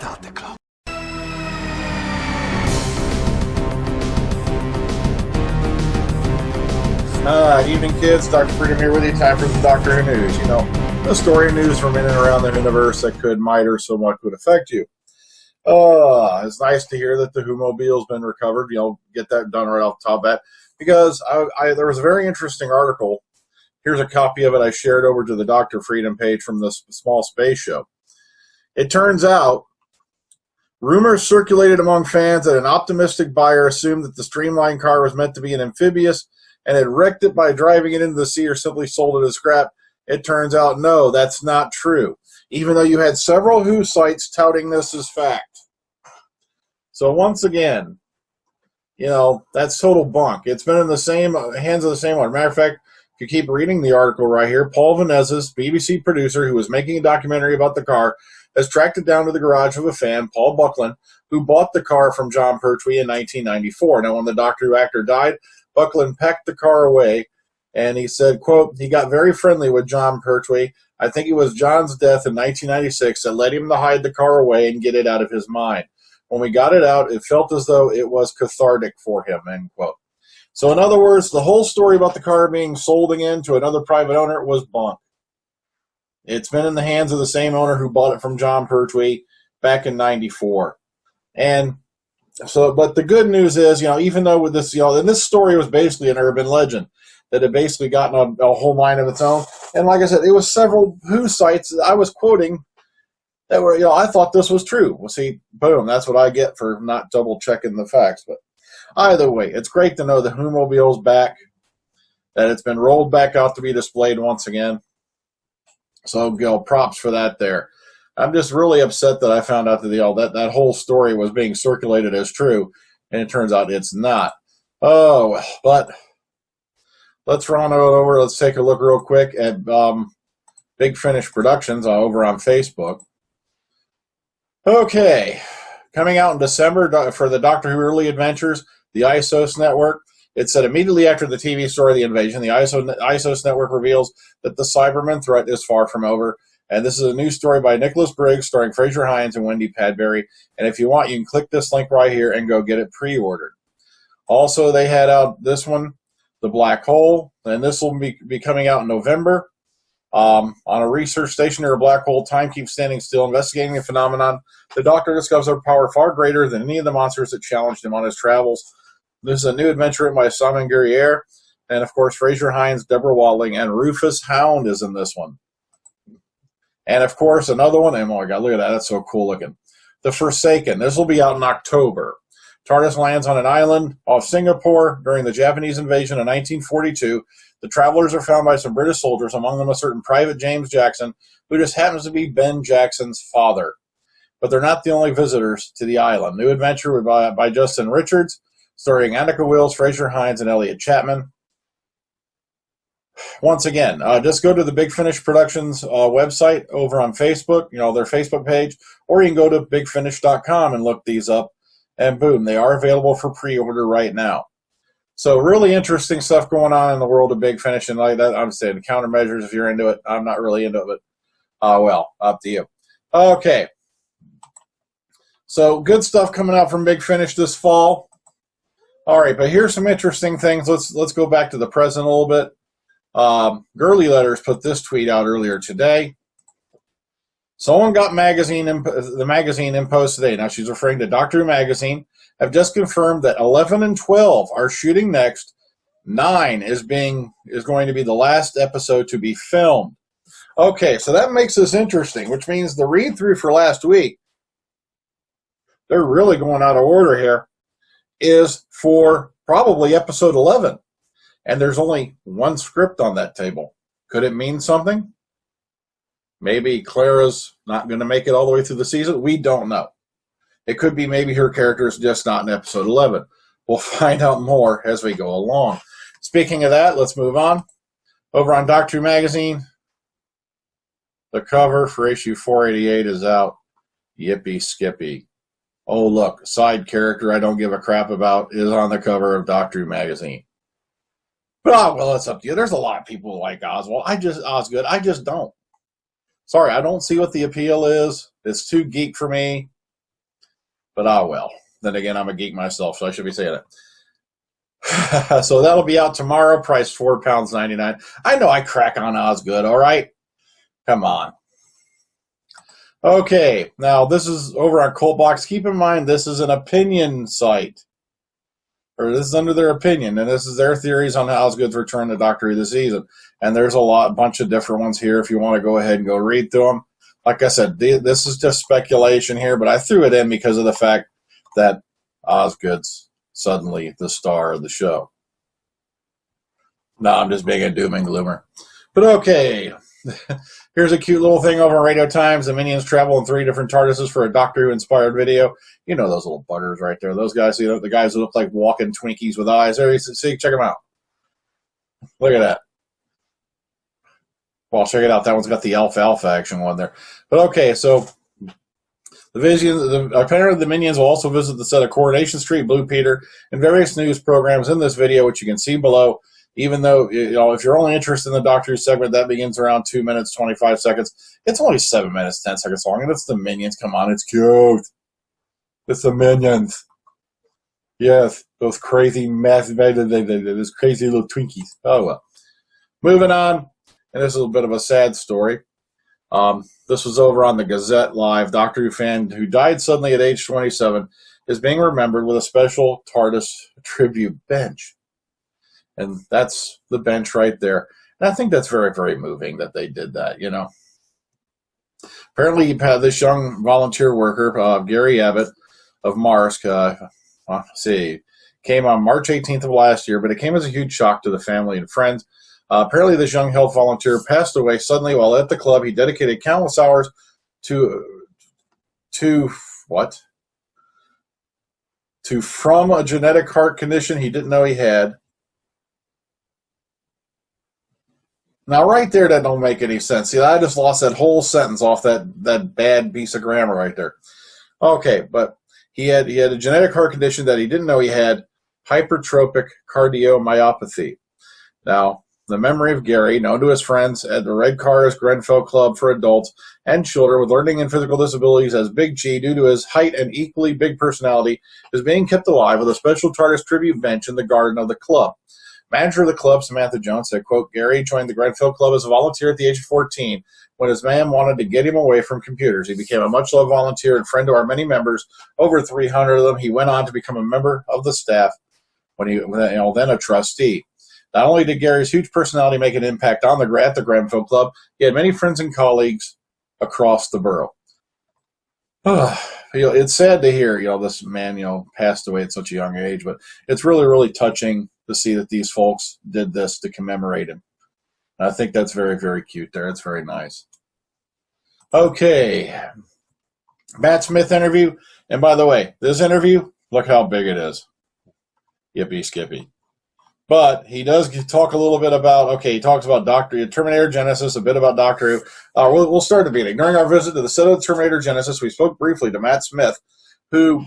Start the clock. Evening, kids. Dr. Freedom here with you. Time for the Doctor Who news. You know, the story news from in and around the universe that could, might, or somewhat could affect you. It's nice to hear that the Whomobile's been recovered. You know, get that done right off the top of that. Because there was a very interesting article. Here's a copy of it I shared over to the Dr. Freedom page from the Small Space Show. It turns out, rumors circulated among fans that an optimistic buyer assumed that the streamlined car was meant to be an amphibious and had wrecked it by driving it into the sea or simply sold it as scrap. It turns out, no, that's not true, even though you had several Who sites touting this as fact. So once again, you know, that's total bunk. It's been in the same hands of the same one. Matter of fact, if you keep reading the article right here, Paul Vanezis, BBC producer who was making a documentary about the car, has tracked it down to the garage of a fan, Paul Buckland, who bought the car from John Pertwee in 1994. Now, when the Doctor Who actor died, Buckland packed the car away, and he said, quote, he got very friendly with John Pertwee. I think it was John's death in 1996 that led him to hide the car away and get it out of his mind. When we got it out, it felt as though it was cathartic for him, end quote. So in other words, the whole story about the car being sold again to another private owner was bunk. It's been in the hands of the same owner who bought it from John Pertwee back in 94. And so, but the good news is, you know, even though with this, you know, and this story was basically an urban legend that had basically gotten a whole mind of its own. And like I said, it was several Who sites that I was quoting that were, you know, I thought this was true. Well, see, boom, that's what I get for not double checking the facts. But either way, it's great to know the Whomobile's back, that it's been rolled back out to be displayed once again. So, you know, props for that there. I'm just really upset that I found out that that whole story was being circulated as true, and it turns out it's not. Oh, well, but let's run it over. Let's take a look real quick at Big Finish Productions over on Facebook. Okay, coming out in December for the Doctor Who Early Adventures, the ISOS Network. It said immediately after the TV story, The Invasion, the ISOS Network reveals that the Cyberman threat is far from over. And this is a new story by Nicholas Briggs, starring Fraser Hines and Wendy Padbury. And if you want, you can click this link right here and go get it pre-ordered. Also, they had out this one, The Black Hole, and this will be coming out in November. On a research station near a black hole, time keeps standing still. Investigating the phenomenon, the Doctor discovers a power far greater than any of the monsters that challenged him on his travels. This is a new adventure written by Simon Guerriere. And, of course, Fraser Hines, Deborah Watling, and Rufus Hound is in this one. And, of course, another one, and oh my God, look at that, that's so cool looking. The Forsaken, this will be out in October. Tardis lands on an island off Singapore during the Japanese invasion in 1942. The travelers are found by some British soldiers, among them a certain Private James Jackson, who just happens to be Ben Jackson's father. But they're not the only visitors to the island. New adventure by Justin Richards, starring Annika Wills, Fraser Hines, and Elliot Chapman. Once again, just go to the Big Finish Productions website over on Facebook, you know, their Facebook page, or you can go to bigfinish.com and look these up, and boom, they are available for pre-order right now. So really interesting stuff going on in the world of Big Finish, and like that, I'm saying countermeasures if you're into it. I'm not really into it, but well, up to you. Okay, so good stuff coming out from Big Finish this fall. All right, but here's some interesting things. Let's go back to the present a little bit. Girly Letters put this tweet out earlier today. Someone got the magazine in post today. Now she's referring to Doctor Who Magazine. Have just confirmed that 11 and 12 are shooting next. 9 is going to be the last episode to be filmed. Okay, so that makes this interesting, which means the read-through for last week, they're really going out of order here, is for probably episode 11. And there's only one script on that table. Could it mean something? Maybe Clara's not going to make it all the way through the season. We don't know. It could be maybe her character is just not in episode 11. We'll find out more as we go along. Speaking of that, let's move on. Over on Doctor Who Magazine, the cover for issue 488 is out. Yippee skippy. Oh, look, side character I don't give a crap about is on the cover of Doctor Who Magazine. But, well, it's up to you. There's a lot of people like Osgood. I just don't. Sorry, I don't see what the appeal is. It's too geek for me. But well. Then again, I'm a geek myself, so I should be saying it. So that'll be out tomorrow, priced £4.99. I know I crack on Osgood, all right? Come on. Okay, now this is over on Coltbox. Keep in mind, this is an opinion site. Or this is under their opinion, and this is their theories on Osgood's return to Doctor Who this season. And there's a bunch of different ones here if you want to go ahead and go read through them. Like I said, this is just speculation here, but I threw it in because of the fact that Osgood's suddenly the star of the show. No, I'm just being a doom and gloomer. But okay, here's a cute little thing over on Radio Times. The Minions travel in 3 different Tardises for a Doctor Who-inspired video. You know those little buggers right there. Those guys, you know, the guys who look like walking Twinkies with eyes. There you see, check them out. Look at that. Well, check it out. That one's got the alpha action one there. But okay, so apparently the Minions will also visit the set of Coronation Street, Blue Peter, and various news programs in this video, which you can see below. Even though, you know, if you're only interested in the Doctor Who segment, that begins around 2 minutes, 25 seconds. It's only 7 minutes, 10 seconds long, and it's the Minions. Come on, it's cute. It's the Minions. Yes, those crazy, massive, those crazy little Twinkies. Oh, well. Moving on, and this is a bit of a sad story. This was over on the Gazette Live. Doctor Who fan who died suddenly at age 27 is being remembered with a special TARDIS tribute bench. And that's the bench right there. And I think that's very, very moving that they did that, you know. Apparently, this young volunteer worker, Gary Abbott of Marsk, came on March 18th of last year, but it came as a huge shock to the family and friends. Apparently, this young health volunteer passed away suddenly while at the club. He dedicated countless hours from a genetic heart condition he didn't know he had. Now, right there, that don't make any sense. See, I just lost that whole sentence off that bad piece of grammar right there. Okay, but he had a genetic heart condition that he didn't know he had, hypertrophic cardiomyopathy. Now, the memory of Gary, known to his friends at the Red Cars Grenfell Club for adults and children with learning and physical disabilities as Big G due to his height and equally big personality, is being kept alive with a special TARDIS tribute bench in the garden of the club. Manager of the club, Samantha Jones, said, quote, Gary joined the Grenfell Club as a volunteer at the age of 14 when his mom wanted to get him away from computers. He became a much-loved volunteer and friend to our many members, over 300 of them. He went on to become a member of the staff then a trustee. Not only did Gary's huge personality make an impact at the Grenfell Club, he had many friends and colleagues across the borough. It's sad to hear, this man, passed away at such a young age, but it's really, really touching to see that these folks did this to commemorate him. And I think that's very, very cute there. It's very nice. Okay. Matt Smith interview. And by the way, this interview, look how big it is. Yippee skippy. But he does talk a little bit about, he talks about Terminator Genisys, a bit about Doctor Who. We'll start at the beginning. During our visit to the set of Terminator Genisys, we spoke briefly to Matt Smith,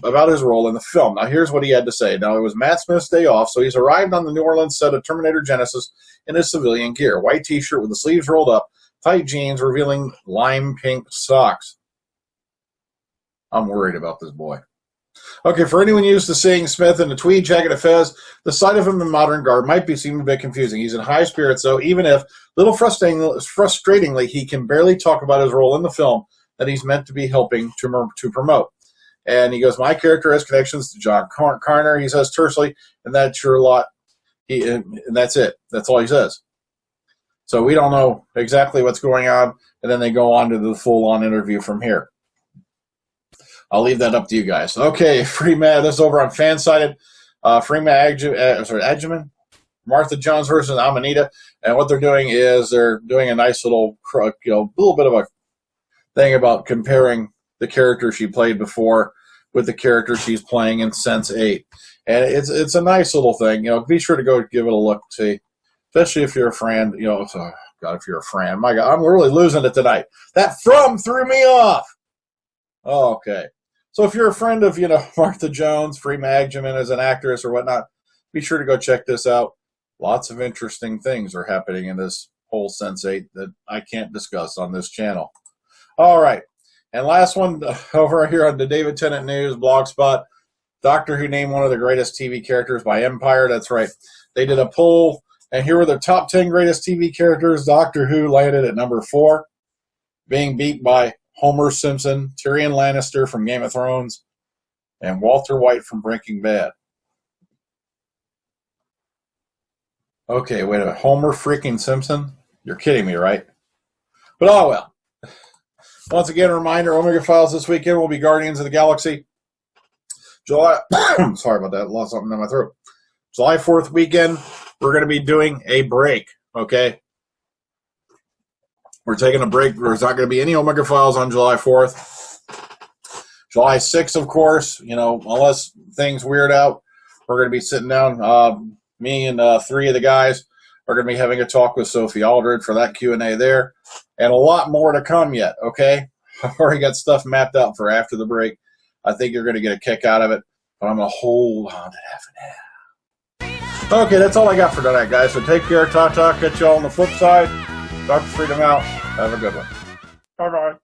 about his role in the film. Now, here's what he had to say. Now, it was Matt Smith's day off, so he's arrived on the New Orleans set of Terminator Genisys in his civilian gear. White t-shirt with the sleeves rolled up, tight jeans revealing lime pink socks. I'm worried about this boy. Okay, for anyone used to seeing Smith in a tweed jacket and fez, the sight of him in modern garb might seem a bit confusing. He's in high spirits, though, even if, frustratingly, he can barely talk about his role in the film that he's meant to be helping to promote. And he goes, my character has connections to John Carner, he says tersely, and that's your lot. And that's it. That's all he says. So we don't know exactly what's going on, and then they go on to the full-on interview from here. I'll leave that up to you guys. Okay, Freema, this is over on Fan-Sided. Freema, Agyeman, Martha Jones versus Amanita, and what they're doing is they're doing a nice little, little bit of a thing about comparing the character she played before with the character she's playing in Sense 8. And it's a nice little thing. Be sure to go give it a look, see, especially if you're a fan, if you're a fan. My God, I'm really losing it tonight. That threw me off. Okay. So if you're a friend of, Martha Jones, Freema Agyeman as an actress or whatnot, be sure to go check this out. Lots of interesting things are happening in this whole Sense 8 that I can't discuss on this channel. All right. And last one over here on the David Tennant News, Blogspot. Doctor Who named one of the greatest TV characters by Empire. That's right. They did a poll, and here were the top 10 greatest TV characters. Doctor Who landed at number 4, being beat by Homer Simpson, Tyrion Lannister from Game of Thrones, and Walter White from Breaking Bad. Okay, wait a minute. Homer freaking Simpson? You're kidding me, right? But oh well. Once again, a reminder, Omega Files this weekend will be Guardians of the Galaxy. July, sorry about that, lost something in my throat. July 4th weekend, we're going to be doing a break, okay? We're taking a break. There's not going to be any Omega Files on July 4th. July 6th, of course, you know, unless things weird out, we're going to be sitting down. Me and 3 of the guys are going to be having a talk with Sophie Aldred for that Q&A there. And a lot more to come yet, okay? I've already got stuff mapped out for after the break. I think you're going to get a kick out of it, but I'm going to hold on to half an hour. Okay, that's all I got for tonight, guys. So take care, ta-ta. Catch you all on the flip side. Dr. Freedom out. Have a good one. Bye-bye.